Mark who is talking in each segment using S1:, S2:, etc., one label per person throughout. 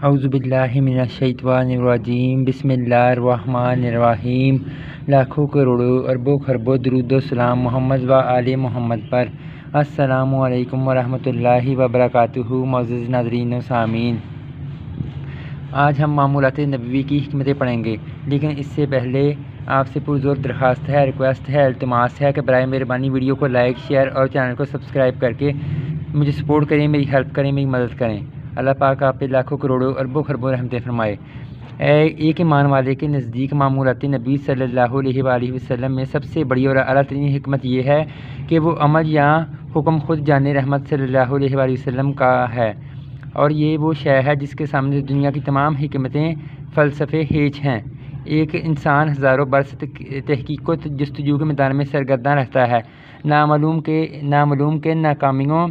S1: اعوذ باللہ من الشیطان الرجیم بسم اللہ الرحمن الرحیم۔ لاکھوں کروڑوں اربوں خربوں درود و سلام محمد و آل محمد پر۔ السلام علیکم ورحمۃ اللہ وبرکاتہ۔ معزز ناظرین و سامعین، آج ہم معمولات نبوی کی حکمتیں پڑھیں گے، لیکن اس سے پہلے آپ سے پرزور درخواست ہے، ریکویسٹ ہے، التماس ہے کہ برائے مہربانی ویڈیو کو لائک، شیئر اور چینل کو سبسکرائب کر کے مجھے سپورٹ کریں، میری ہیلپ کریں، میری مدد کریں۔ اللہ پاک آپ پہ لاکھوں کروڑوں اربوں خربوں رحمتیں فرمائے۔ ایک ایمان والے کے نزدیک معمولات نبی صلی اللہ علیہ وآلہ وسلم میں سب سے بڑی اور اعلیٰ ترین حکمت یہ ہے کہ وہ عمل یا حکم خود جان رحمت صلی اللہ علیہ وآلہ وسلم کا ہے، اور یہ وہ شے ہے جس کے سامنے دنیا کی تمام حکمتیں فلسفے ہیچ ہیں۔ ایک انسان ہزاروں برس تحقیق و جستجو کے میدان میں سرگرداں رہتا ہے، نامعلوم کے ناکامیوں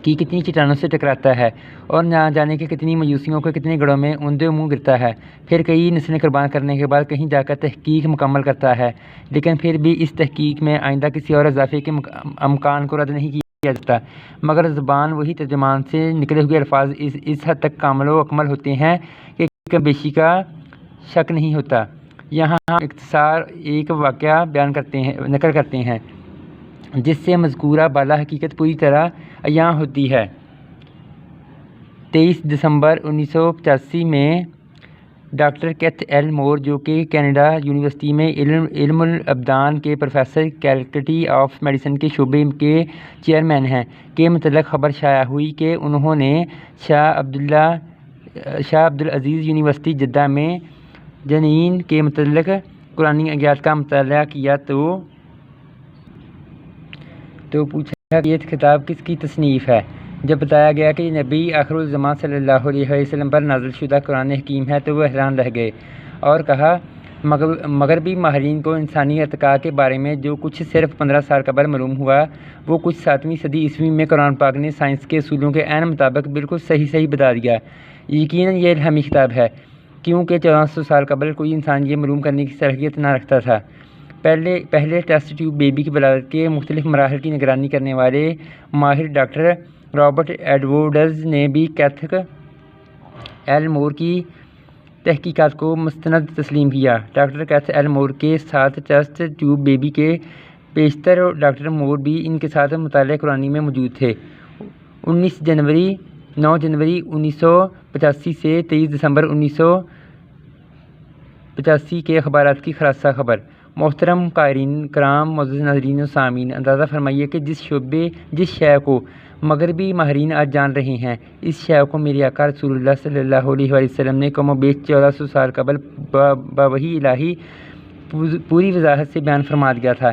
S1: کی کتنی چٹانوں سے ٹکراتا ہے، اور نہ جانے کے کتنی مایوسیوں کے کتنے گڑھوں میں اوندے منہ گرتا ہے، پھر کئی نسلیں قربان کرنے کے بعد کہیں جا کر تحقیق مکمل کرتا ہے، لیکن پھر بھی اس تحقیق میں آئندہ کسی اور اضافے کے امکان کو رد نہیں کیا جاتا، مگر زبان وہی ترجمان سے نکلے ہوئے الفاظ اس حد تک کامل و اکمل ہوتے ہیں کہ کم بیشی کا شک نہیں ہوتا۔ یہاں ہم اختصار ایک واقعہ نقل کرتے ہیں جس سے مذکورہ بالا حقیقت پوری طرح عیاں ہوتی ہے۔ 23 دسمبر 1985 میں ڈاکٹر کیتھ ایل مور، جو کہ کینیڈا یونیورسٹی میں علم الابدان کے پروفیسر فیکلٹی آف میڈیسن کے شعبے کے چیئرمین ہیں، کے متعلق خبر شائع ہوئی کہ انہوں نے شاہ عبدالعزیز یونیورسٹی جدہ میں جنین کے متعلق قرآنی آیات کا مطالعہ کیا تو پوچھا کہ یہ کتاب کس کی تصنیف ہے۔ جب بتایا گیا کہ یہ نبی آخر الزمان صلی اللہ علیہ وسلم پر نازل شدہ قرآن حکیم ہے تو وہ حیران رہ گئے اور کہا، مغربی ماہرین کو انسانی ارتقاء کے بارے میں جو کچھ صرف 15 سال قبل معلوم ہوا، وہ کچھ 7ویں صدی عیسوی میں قرآن پاک نے سائنس کے اصولوں کے عین مطابق بالکل صحیح بتا دیا۔ یقیناً یہ الہامی کتاب ہے، کیونکہ 1400 سال قبل کوئی انسان یہ معلوم کرنے کی صلاحیت نہ رکھتا تھا۔ پہلے ٹیسٹ ٹیوب بیبی کی ولادت کے مختلف مراحل کی نگرانی کرنے والے ماہر ڈاکٹر رابرٹ ایڈورڈز نے بھی کیتھ ایل مور کی تحقیقات کو مستند تسلیم کیا۔ ڈاکٹر کیتھ ایل مور کے ساتھ ٹیسٹ ٹیوب بیبی کے پیشتر ڈاکٹر مور بھی ان کے ساتھ مطالعہ قرآنی میں موجود تھے۔ 9 جنوری 1985 سے 23 دسمبر 1985 کے اخبارات کی خلاصہ خبر۔ محترم قارئین کرام، معزز ناظرین و سامعین، اندازہ فرمائیے کہ جس شے کو مغربی ماہرین آج جان رہے ہیں، اس شے کو میرے آقا رسول اللہ صلی اللہ علیہ وآلہ وسلم نے کم و بیش 1400 سال قبل بوحی الہی پوری وضاحت سے بیان فرما دیا تھا۔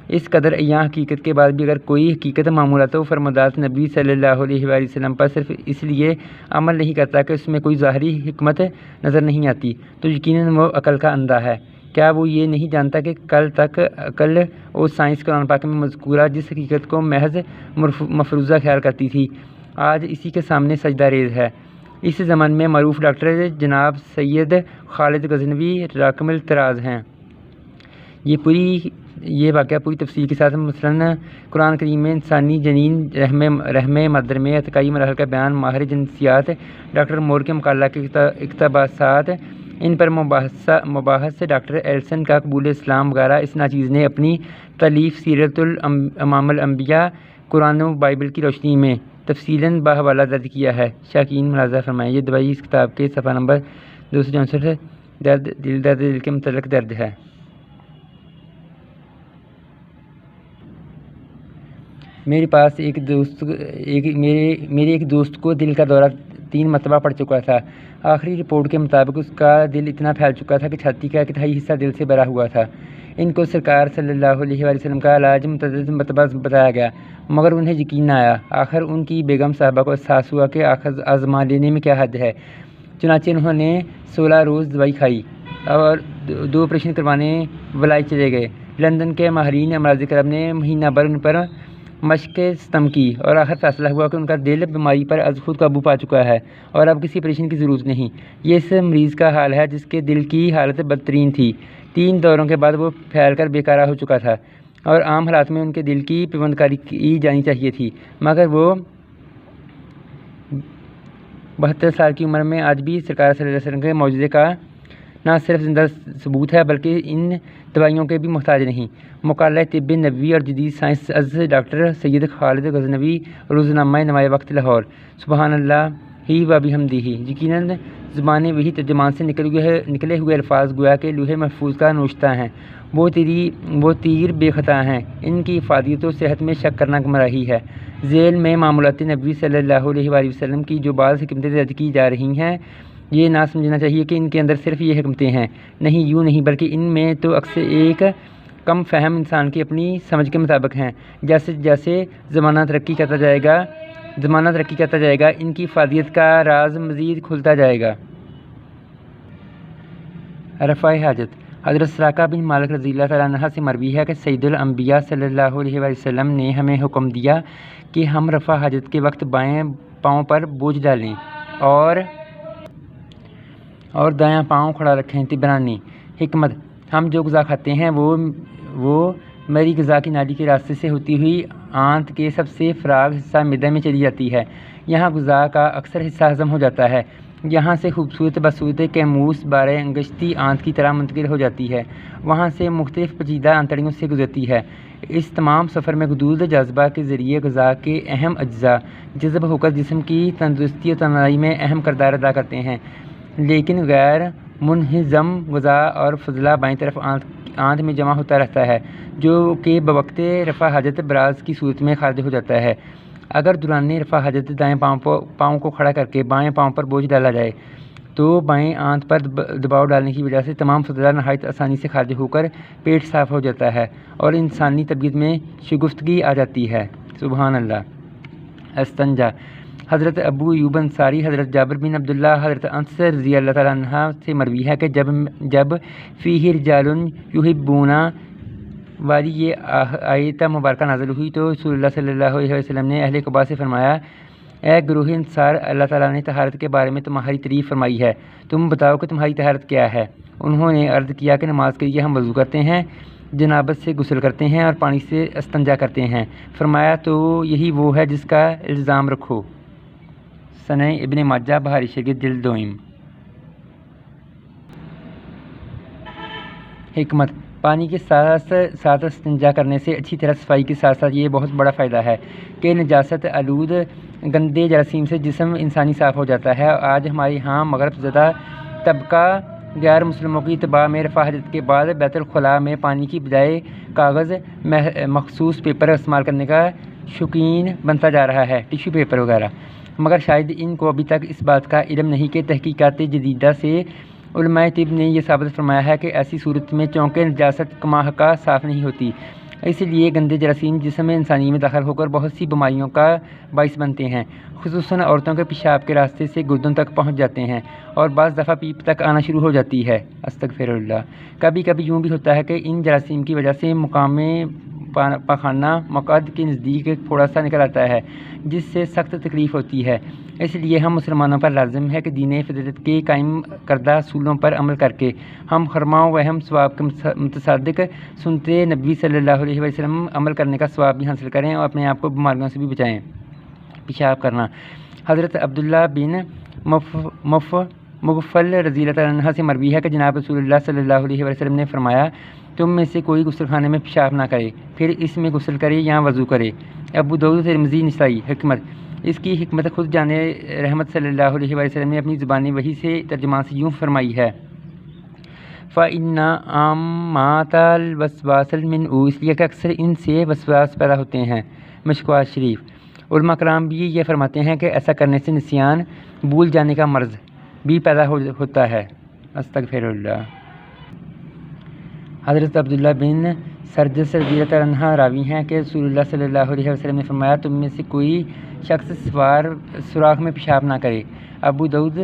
S1: اس قدر عیاں حقیقت کے بعد بھی اگر کوئی حقیقت معمولات و فرمودات نبی صلی اللہ علیہ وآلہ وسلم پر صرف اس لیے عمل نہیں کرتا کہ اس میں کوئی ظاہری حکمت نظر نہیں آتی، تو یقیناً وہ عقل کا اندھا ہے۔ کیا وہ یہ نہیں جانتا کہ کل تک عقل اور سائنس قرآن پاک میں مذکورہ جس حقیقت کو محض مفروضہ خیال کرتی تھی، آج اسی کے سامنے سجدہ ریز ہے۔ اس زمن میں معروف ڈاکٹر جناب سید خالد غزنوی راکم الطراز ہیں۔ یہ واقعہ پوری تفصیل کے ساتھ مثلاً قرآن کریم میں انسانی جنین رحم مادر میں ارتقائی مراحل کا بیان، ماہر جنسیات ڈاکٹر مور کے مقالہ کے اقتباسات، ان پر مباحث ڈاکٹر ایلسن کا قبول اسلام وغیرہ، اس ناچیز نے اپنی تالیف سیرت امام الانبیاء قرآن و بائبل کی روشنی میں تفصیلاً باحوالہ درج کیا ہے۔ شائقین ملاحظہ فرمائیں، یہ دوائی اس کتاب کے صفحہ نمبر 264 درد دل کے متعلق درد ہے۔ میرے ایک دوست کو دل کا دورہ 3 مرتبہ پڑ چکا تھا۔ آخری رپورٹ کے مطابق اس کا دل اتنا پھیل چکا تھا کہ چھاتی کا 1/3 حصہ دل سے بھرا ہوا تھا۔ ان کو سرکار صلی اللہ علیہ وآلہ وسلم کا علاج متعدد مرتبہ بتایا گیا، مگر انہیں یقین نہ آیا۔ آخر ان کی بیگم صاحبہ کو احساس ہوا کہ آزما لینے میں کیا حد ہے، چنانچہ انہوں نے 16 روز دوائی کھائی اور 2 آپریشن کروانے ولائی چلے گئے۔ لندن کے ماہرین امراض قلب نے مہینہ بھر ان پر مشق ستم کی اور آخر فیصلہ ہوا کہ ان کا دل بیماری پر از خود قابو پا چکا ہے اور اب کسی آپریشن کی ضرورت نہیں۔ یہ اس مریض کا حال ہے جس کے دل کی حالت بدترین تھی۔ 3 دوروں کے بعد وہ پھیل کر بیکارہ ہو چکا تھا اور عام حالات میں ان کے دل کی پیوند کاری کی جانی چاہیے تھی، مگر وہ 72 سال کی عمر میں آج بھی سرکار صلی اللہ علیہ وسلم کے معجزے کا نہ صرف زندہ ثبوت ہے بلکہ ان دوائیوں کے بھی محتاج نہیں۔ مقالہ طب نبوی اور جدید سائنس از ڈاکٹر سید خالد غزنوی، روزنامہ نمائے وقت، لاہور۔ سبحان اللہ ہی و بحمدہ۔ یقیناً زبان وہی ترجمان سے نکلے ہوئے الفاظ گویا کہ لوح محفوظ کا نوشتہ ہیں، وہ تیر بے خطا ہیں، ان کی افادیت و صحت میں شک کرنا گمراہی ہے۔ ذیل میں معمولات نبوی صلی اللہ علیہ وآلہ وسلم کی جو بعض حکمتیں درج کی جا رہی ہیں، یہ نہ سمجھنا چاہیے کہ ان کے اندر صرف یہ حکمتیں ہیں، نہیں، یوں نہیں، بلکہ ان میں تو اکثر ایک کم فہم انسان کی اپنی سمجھ کے مطابق ہیں۔ جیسے جیسے زمانہ ترقی کرتا جائے گا ان کی افادیت کا راز مزید کھلتا جائے گا۔ رفع حاجت۔ حضرت سراقہ بن مالک رضی اللہ تعالیٰ عنہ سے مروی ہے کہ سید الانبیاء صلی اللہ علیہ وآلہ وسلم نے ہمیں حکم دیا کہ ہم رفع حاجت کے وقت بائیں پاؤں پر بوجھ ڈالیں اور دایاں پاؤں کھڑا رکھیں۔ طبرانی۔ حکمت۔ ہم جو غذا کھاتے ہیں وہ میری غذا کی نالی کے راستے سے ہوتی ہوئی آنت کے سب سے فراغ حصہ معدے میں چلی جاتی ہے۔ یہاں غذا کا اکثر حصہ ہضم ہو جاتا ہے، یہاں سے خوبصورت بصورت کیموس بارے انگشتی آنت کی طرح منتقل ہو جاتی ہے، وہاں سے مختلف پیچیدہ انتڑیوں سے گزرتی ہے۔ اس تمام سفر میں غدود جاذبہ کے ذریعے غذا کے اہم اجزاء جذب ہو کر جسم کی تندرستی اور توانائی میں اہم کردار ادا کرتے ہیں، لیکن غیر منہضم غذا اور فضلہ بائیں طرف آنت میں جمع ہوتا رہتا ہے، جو کہ بوقت رفع حاجت براز کی صورت میں خارج ہو جاتا ہے۔ اگر دوران رفع حاجت دائیں پاؤں کو کھڑا کر کے بائیں پاؤں پر بوجھ ڈالا جائے تو بائیں آنت پر دباؤ ڈالنے کی وجہ سے تمام فضلہ نہایت آسانی سے خارج ہو کر پیٹ صاف ہو جاتا ہے اور انسانی طبیعت میں شگفتگی آ جاتی ہے۔ سبحان اللہ۔ استنجا۔ حضرت ابو ایوب انصاری، حضرت جابر بن عبداللہ، حضرت انس رضی اللہ تعالیٰ عنہ سے مروی ہے کہ جب فیہ رجال یحبون والی یہ آیت مبارکہ نازل ہوئی تو رسول اللہ صلی اللہ علیہ وسلم نے اہل قباء سے فرمایا، اے گروہ انصار، اللہ تعالیٰ نے طہارت کے بارے میں تمہاری تعریف فرمائی ہے، تم بتاؤ کہ تمہاری طہارت کیا ہے؟ انہوں نے عرض کیا کہ نماز کے لیے ہم وضو کرتے ہیں، جنابت سے غسل کرتے ہیں اور پانی سے استنجا کرتے ہیں۔ فرمایا تو یہی وہ ہے جس کا الزام رکھو۔ سنن ابن ماجہ، بہاری شریعت، جلد دوئم۔ حکمت۔ پانی کے ساتھ استنجا کرنے سے اچھی طرح صفائی کے ساتھ ساتھ یہ بہت بڑا فائدہ ہے کہ نجاست آلود گندے جراثیم سے جسم انسانی صاف ہو جاتا ہے۔ آج ہمارے ہاں مغرب زدہ طبقہ غیر مسلموں کی اتباع میں رفع حاجت کے بعد بیت الخلاء میں پانی کی بجائے کاغذ مخصوص پیپر استعمال کرنے کا شوقین بنتا جا رہا ہے، ٹیشو پیپر وغیرہ، مگر شاید ان کو ابھی تک اس بات کا علم نہیں کہ تحقیقات جدیدہ سے علماء طب نے یہ ثابت فرمایا ہے کہ ایسی صورت میں چونکہ نجاست کما حقہ صاف نہیں ہوتی، اس لیے گندے جراثیم جسم انسانی میں داخل ہو کر بہت سی بیماریوں کا باعث بنتے ہیں، خصوصاً عورتوں کے پیشاب کے راستے سے گردوں تک پہنچ جاتے ہیں اور بعض دفعہ پیپ تک آنا شروع ہو جاتی ہے۔ استغفر اللہ۔ کبھی کبھی یوں بھی ہوتا ہے کہ ان جراثیم کی وجہ سے مقام پاخانہ مقعد کے نزدیک ایک پھوڑا سا نکل آتا ہے جس سے سخت تکلیف ہوتی ہے۔ اس لیے ہم مسلمانوں پر لازم ہے کہ دین فطرت کے قائم کردہ اصولوں پر عمل کر کے ہم خرما و وہم ثواب کے متصادق سنت نبوی صلی اللہ علیہ وسلم عمل کرنے کا ثواب بھی حاصل کریں اور اپنے آپ کو بیماریوں سے بھی بچائیں۔ پیشاب کرنا۔ حضرت عبداللہ بن مغفل رضی اللہ تعالیٰ عنہ سے مروی ہے کہ جناب رسول اللہ صلی اللہ علیہ وسلم نے فرمایا، تم میں سے کوئی غسل خانے میں پیشاب نہ کرے، پھر اس میں غسل کرے یا وضو کرے۔ ابو داؤد، ترمذی، نسائی۔ حکمت۔ اس کی حکمت خود جان رحمت صلی اللہ علیہ وسلم نے اپنی زبان وحی سے ترجمان سے یوں فرمائی ہے، فَإِنَّ عَامَّةَ الْوَسْوَاسِ الْمِنْءُ، اس لیے کہ اکثر ان سے وسواس پیدا ہوتے ہیں۔ مشکوات شریف۔ علماء کرام بھی یہ فرماتے ہیں کہ ایسا کرنے سے نسیان، بھول جانے کا مرض بھی پیدا ہوتا ہے۔ استغفر اللہ۔ حضرت عبداللہ بن سرجس رضی اللہ عنہ راوی ہیں کہ رسول اللہ صلی اللہ علیہ وسلم نے فرمایا، تم میں سے کوئی شخص سوراخ میں پیشاب نہ کرے۔ ابو داؤد،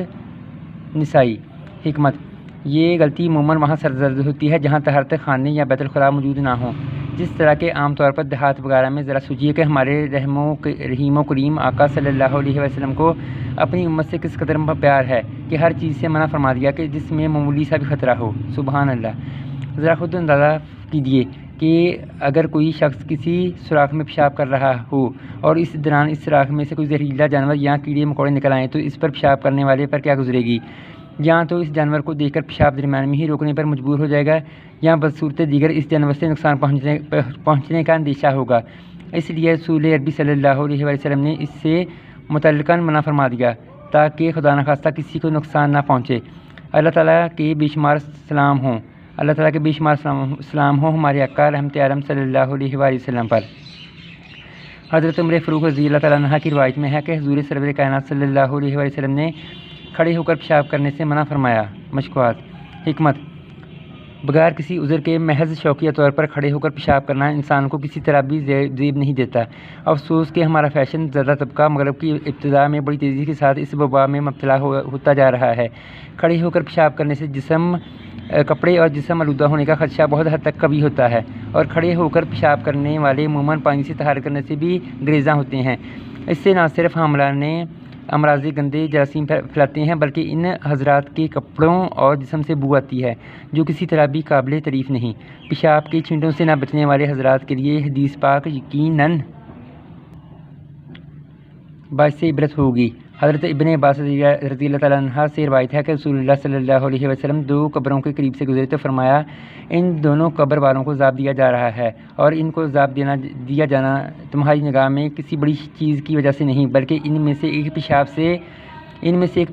S1: نسائی۔ حکمت۔ یہ غلطی عموماً وہاں سرزد ہوتی ہے جہاں طہارت خانے یا بیت الخلاء موجود نہ ہوں، جس طرح کہ عام طور پر دیہات وغیرہ میں۔ ذرا سوچیے کہ ہمارے رحیم و کریم آقا صلی اللہ علیہ وسلم کو اپنی امت سے کس قدر پیار ہے کہ ہر چیز سے منع فرما دیا کہ جس میں معمولی سا بھی خطرہ ہو۔ سبحان اللہ۔ ذرا خود اندازہ کیجیے کہ اگر کوئی شخص کسی سوراخ میں پیشاب کر رہا ہو اور اس دوران اس سوراخ میں سے کوئی زہریلا جانور یا کیڑے مکوڑے نکل آئیں تو اس پر پیشاب کرنے والے پر کیا گزرے گی؟ یا تو اس جانور کو دیکھ کر پیشاب درمیان میں ہی روکنے پر مجبور ہو جائے گا، یا بصورت دیگر اس جانور سے نقصان پہنچنے کا اندیشہ ہوگا۔ اس لیے رسول عربی صلی اللہ علیہ وسلم نے اس سے متعلقاً منع فرما دیا تاکہ خدا نخواستہ کسی کو نقصان نہ پہنچے۔ اللہ تعالیٰ کے بے شمار سلام ہوں ہمارے آقا رحمت عالم صلی اللہ علیہ وآلہ وسلم پر۔ حضرت عمر فاروق رضی اللہ تعالیٰ عنہ کی روایت میں ہے کہ حضور سرور کائنات صلی اللہ علیہ وآلہ وسلم نے کھڑے ہو کر پیشاب کرنے سے منع فرمایا۔ مشکوات: حکمت: بغیر کسی عذر کے محض شوقیہ طور پر کھڑے ہو کر پیشاب کرنا انسان کو کسی طرح بھی زیب نہیں دیتا۔ افسوس کہ ہمارا فیشن زدہ طبقہ مغرب کی ابتدا میں بڑی تیزی کے ساتھ اس وبا میں مبتلا ہوتا جا رہا ہے۔ کھڑے ہو کر پیشاب کرنے سے کپڑے اور جسم آلودہ ہونے کا خدشہ بہت حد تک کبھی ہوتا ہے، اور کھڑے ہو کر پیشاب کرنے والے عموماً پانی سے طہارت کرنے سے بھی گریزاں ہوتے ہیں۔ اس سے نہ صرف حاملانہ امراض گندے جراثیم پھیلاتے ہیں بلکہ ان حضرات کے کپڑوں اور جسم سے بو آتی ہے جو کسی طرح بھی قابل تعریف نہیں۔ پیشاب کے چھینٹوں سے نہ بچنے والے حضرات کے لیے حدیث پاک یقیناً باعث عبرت ہوگی۔ حضرت ابن عباس رضی اللہ تعالیٰ عنہ سے روایت ہے کہ رسول اللہ صلی اللہ علیہ وسلم 2 قبروں کے قریب سے گزرے تو فرمایا، ان دونوں قبر والوں کو عذاب دیا جا رہا ہے، اور ان کو عذاب دیا جانا تمہاری نگاہ میں کسی بڑی چیز کی وجہ سے نہیں بلکہ ان میں سے ایک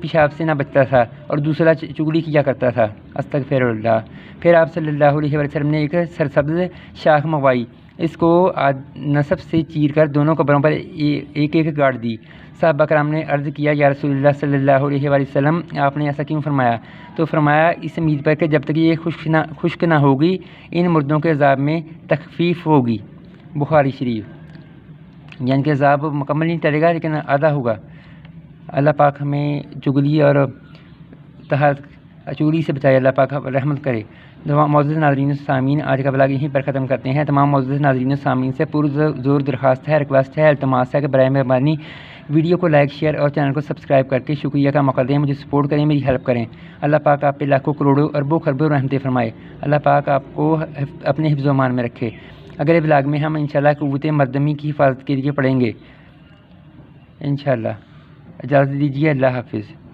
S1: پیشاب سے نہ بچتا تھا اور دوسرا چغلی کیا کرتا تھا۔ استغفر اللہ۔ پھر آپ صلی اللہ علیہ وسلم نے ایک سرسبز شاخ منگوائی، اس کو نصف سے چیر کر دونوں قبروں پر ایک ایک گاڑ دی۔ صحابہ کرام نے عرض کیا، یا رسول اللہ صلی اللہ علیہ وآلہ وسلم، آپ نے ایسا کیوں فرمایا؟ تو فرمایا، اس امید پر کہ جب تک یہ خشک نہ ہوگی ان مردوں کے عذاب میں تخفیف ہوگی۔ بخاری شریف۔ یعنی کہ عذاب مکمل نہیں ٹلے گا لیکن آدھا ہوگا۔ اللہ پاک ہمیں چغلی اور چغلی سے بچائے، اللہ پاک رحمت کرے۔ معزز ناظرین و سامعین، آج کا بلاگ یہیں پر ختم کرتے ہیں۔ تمام معزز ناظرین و سامعین سے پرزور درخواست ہے، ریکویسٹ ہے، التماس ہے کہ برائے مہربانی ویڈیو کو لائک، شیئر اور چینل کو سبسکرائب کر کے شکریہ کا موقع دیں، مجھے سپورٹ کریں، میری ہیلپ کریں۔ اللہ پاک آپ پہ لاکھوں کروڑوں اربوں خربوں رحمتیں فرمائے۔ اللہ پاک آپ کو اپنے حفظ و امان میں رکھے۔ اگلے بلاگ میں ہم انشاءاللہ قوت مردمی کی حفاظت کے لیے پڑھیں گے انشاءاللہ۔ اجازت دیجیے، اللہ حافظ۔